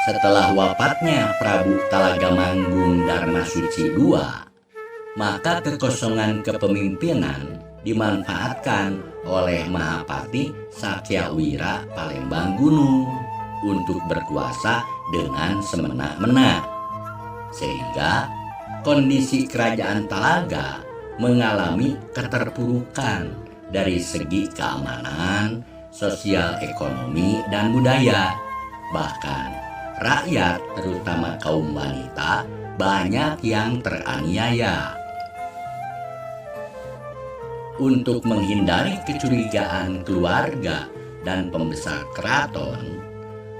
Setelah wafatnya Prabu Talagamanggung Darmasuci II, maka kekosongan kepemimpinan dimanfaatkan oleh Mahapati Sakyawira Palembang Gunung untuk berkuasa dengan semena-mena, sehingga kondisi kerajaan Talaga mengalami keterpurukan dari segi keamanan, sosial ekonomi, dan budaya. Bahkan rakyat, terutama kaum wanita, banyak yang teraniaya. Untuk menghindari kecurigaan keluarga dan pembesar keraton,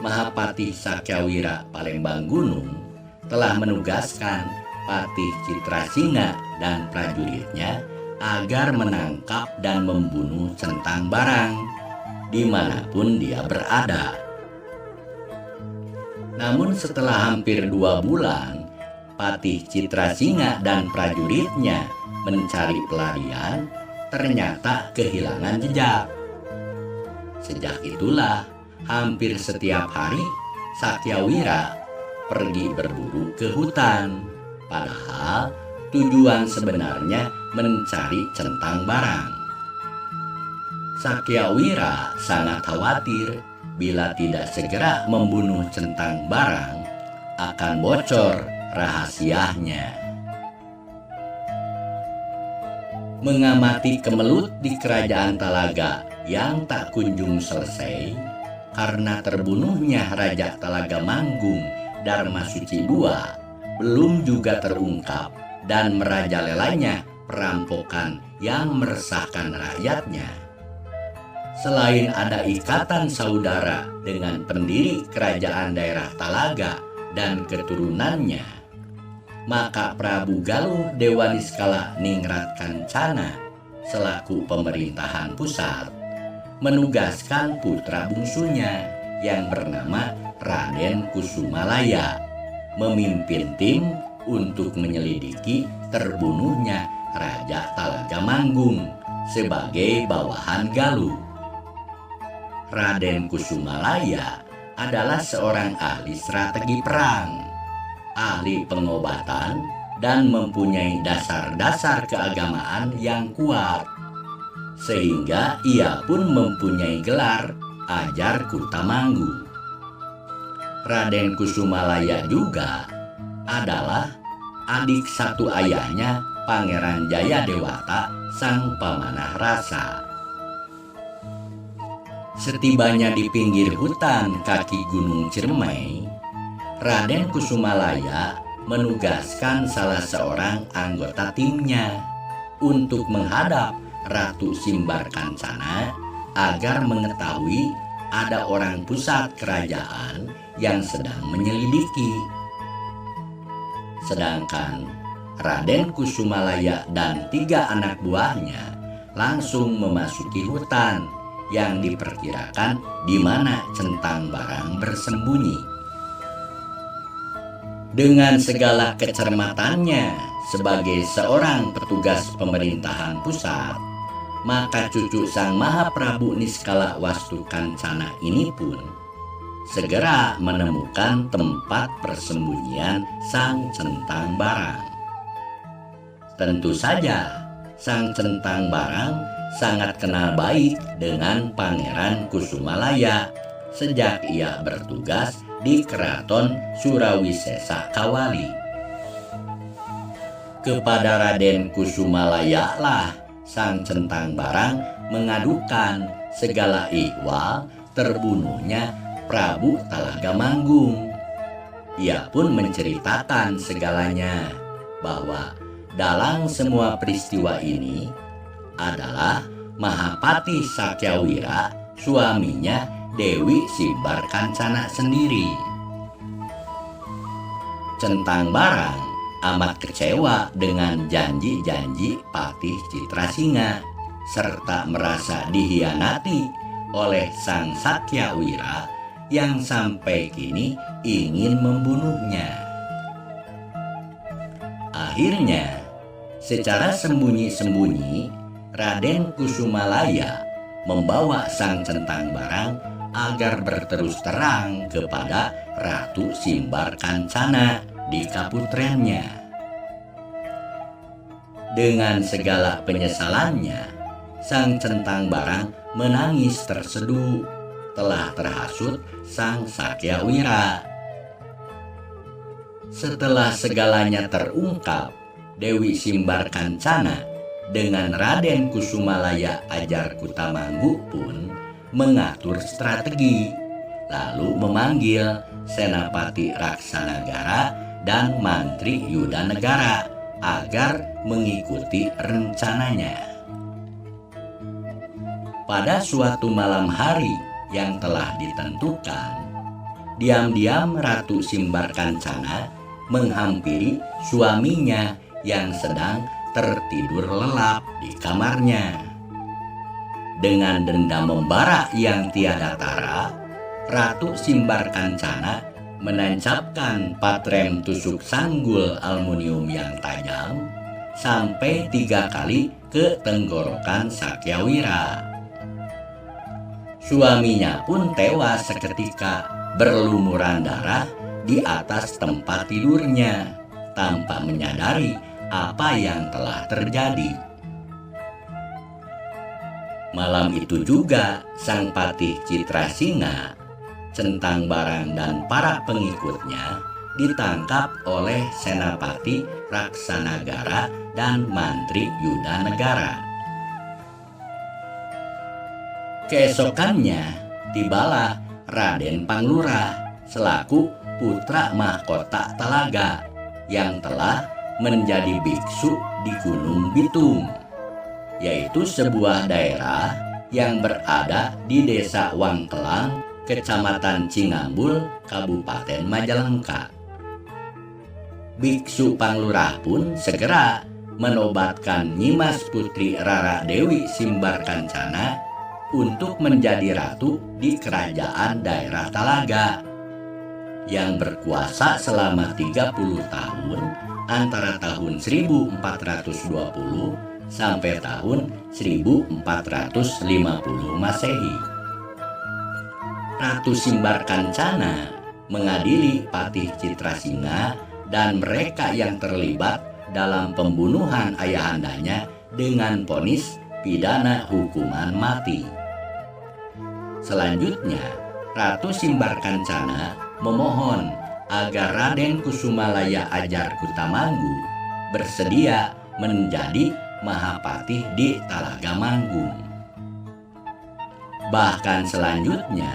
Mahapati Sakyawira Palembang Gunung telah menugaskan Patih Citrasinga dan prajuritnya agar menangkap dan membunuh Centang Barang dimanapun dia berada. Namun setelah hampir 2 bulan, Patih Citrasinga dan prajuritnya mencari pelarian, ternyata kehilangan jejak. Sejak itulah, hampir setiap hari Sakyawira pergi berburu ke hutan, padahal tujuan sebenarnya mencari Centang Barang. Sakyawira sangat khawatir bila tidak segera membunuh Centang Barang akan bocor rahasianya. Mengamati kemelut di kerajaan Talaga yang tak kunjung selesai karena terbunuhnya Raja Talagamanggung Darmasuci II belum juga terungkap dan merajalelanya perampokan yang meresahkan rakyatnya. Selain ada ikatan saudara dengan pendiri kerajaan daerah Talaga dan keturunannya, maka Prabu Galuh Dewaniskala Ningrat Kancana selaku pemerintahan pusat menugaskan putra bungsunya yang bernama Raden Kusumalaya memimpin tim untuk menyelidiki terbunuhnya Raja Talagamanggung sebagai bawahan Galuh. Raden Kusumalaya adalah seorang ahli strategi perang, ahli pengobatan, dan mempunyai dasar-dasar keagamaan yang kuat, sehingga ia pun mempunyai gelar Ajar Kutamanggu. Raden Kusumalaya juga adalah adik satu ayahnya Pangeran Jayadewata sang pamanah rasa. Setibanya di pinggir hutan kaki Gunung Ciremai, Raden Kusumalaya menugaskan salah seorang anggota timnya untuk menghadap Ratu Simbar Kancana agar mengetahui ada orang pusat kerajaan yang sedang menyelidiki. Sedangkan Raden Kusumalaya dan 3 anak buahnya langsung memasuki hutan yang diperkirakan di mana Centang Barang bersembunyi. Dengan segala kecermatannya sebagai seorang petugas pemerintahan pusat, maka cucu Sang Mahaprabu Niskala Wastu Kancana ini pun segera menemukan tempat persembunyian Sang Centang Barang. Tentu saja Sang Centang Barang sangat kenal baik dengan Pangeran Kusumalaya sejak ia bertugas di Keraton Surawisesa Kawali. Kepada Raden Kusumalaya lah Sang Centang Barang mengadukan segala ihwal terbunuhnya Prabu Talagamanggung. Ia pun menceritakan segalanya, bahwa dalang semua peristiwa ini adalah Mahapati Sakyawira, suaminya Dewi Simbar Kancana sendiri. Centang Barang amat kecewa dengan janji-janji Patih Citrasinga serta merasa dihianati oleh Sang Sakyawira yang sampai kini ingin membunuhnya. Akhirnya, secara sembunyi-sembunyi, Raden Kusumalaya membawa Sang Centang Barang agar berterus terang kepada Ratu Simbar Kancana di kaputrennya. Dengan segala penyesalannya, sang Centang Barang menangis terseduh telah terhasut sang Sakyawira. Setelah segalanya terungkap, Dewi Simbar Kancana dengan Raden Kusumalaya Ajar Kutamanggu pun mengatur strategi, lalu memanggil Senapati Raksanagara dan Mantri Yudanegara agar mengikuti rencananya. Pada suatu malam hari yang telah ditentukan, diam-diam Ratu Simbar Kancana menghampiri suaminya yang sedang tertidur lelap di kamarnya. Dengan dendam membara yang tiada tara, Ratu Simbar Kancana menancapkan patrem tusuk sanggul aluminium yang tajam sampai 3 kali ke tenggorokan Sakyawira. Suaminya pun tewas seketika berlumuran darah di atas tempat tidurnya tanpa menyadari apa yang telah terjadi. Malam itu juga sang Patih Citrasinga, Centang Barang dan para pengikutnya ditangkap oleh Senapati Raksanagara dan Mantri Yudanegara. Keesokannya tibalah Raden Panglura selaku putra mahkota Talaga yang telah menjadi biksu di Gunung Bitung, yaitu sebuah daerah yang berada di Desa Wangkelang, Kecamatan Cingambul, Kabupaten Majalengka. Biksu Panglurah pun segera menobatkan Nyimas Putri Rara Dewi Simbar Kancana untuk menjadi ratu di kerajaan daerah Talaga yang berkuasa selama 30 tahun antara tahun 1420 sampai tahun 1450 Masehi. Ratu Simbar Kancana mengadili Patih Citrasinga dan mereka yang terlibat dalam pembunuhan ayahandanya dengan vonis pidana hukuman mati. Selanjutnya, Ratu Simbar Kancana memohon agar Raden Kusumalaya Ajar Kutamanggu bersedia menjadi Mahapatih di Talaga Manggung. Bahkan selanjutnya,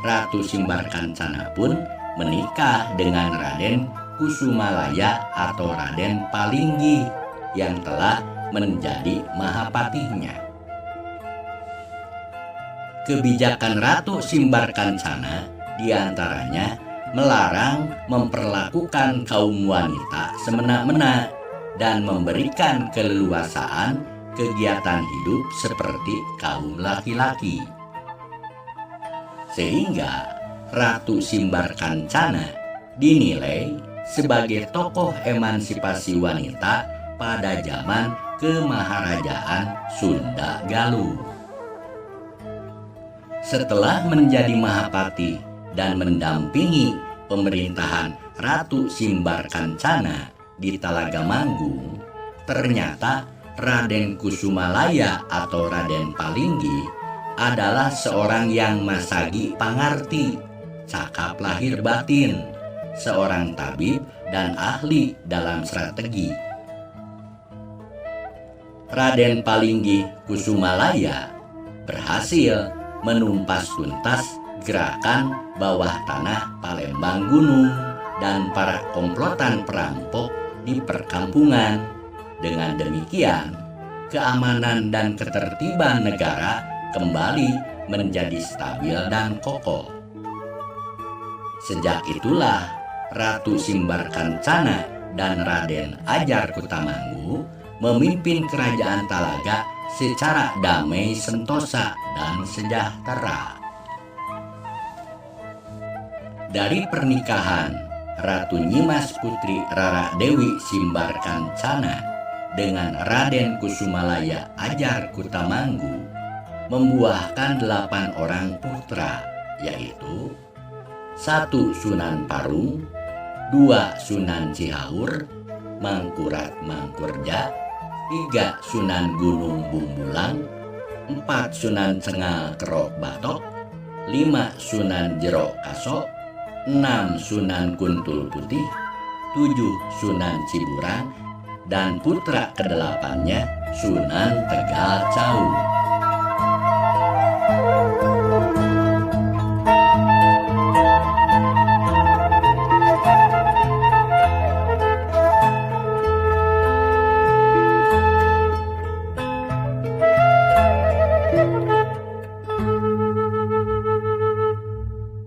Ratu Simbar Kancana pun menikah dengan Raden Kusumalaya atau Raden Palinggi yang telah menjadi Mahapatihnya. Kebijakan Ratu Simbar Kancana diantaranya melarang memperlakukan kaum wanita semena-mena dan memberikan keleluasaan kegiatan hidup seperti kaum laki-laki. Sehingga Ratu Simbar Kancana dinilai sebagai tokoh emansipasi wanita pada zaman kemaharajaan Sunda Galuh. Setelah menjadi Mahapati dan mendampingi pemerintahan Ratu Simbar Kancana di Talaga Manggung, ternyata Raden Kusumalaya atau Raden Palinggi adalah seorang yang masagi pangarti, cakap lahir batin, seorang tabib dan ahli dalam strategi. Raden Palinggi Kusumalaya berhasil menumpas tuntas gerakan bawah tanah Palembang Gunung dan para komplotan perampok di perkampungan. Dengan demikian, keamanan dan ketertiban negara kembali menjadi stabil dan kokoh. Sejak itulah Ratu Simbar Kancana dan Raden Ajar Kutamanggu memimpin kerajaan Talaga secara damai sentosa dan sejahtera. Dari pernikahan Ratu Nyimas Putri Rara Dewi Simbar Kancana dengan Raden Kusumalaya Ajar Kutamanggu membuahkan 8 orang putra yaitu 1 Sunan Parung, 2 Sunan Cihaur, Mangkurat Mangkurja, 3 Sunan Gunung Bumbulang, 4 Sunan Cengal Kerok Batok, 5 Sunan Jero Kaso, 6 Sunan Kuntul Putih, 7 Sunan Ciburang, dan putra ke-8-nya Sunan Tegal Cau.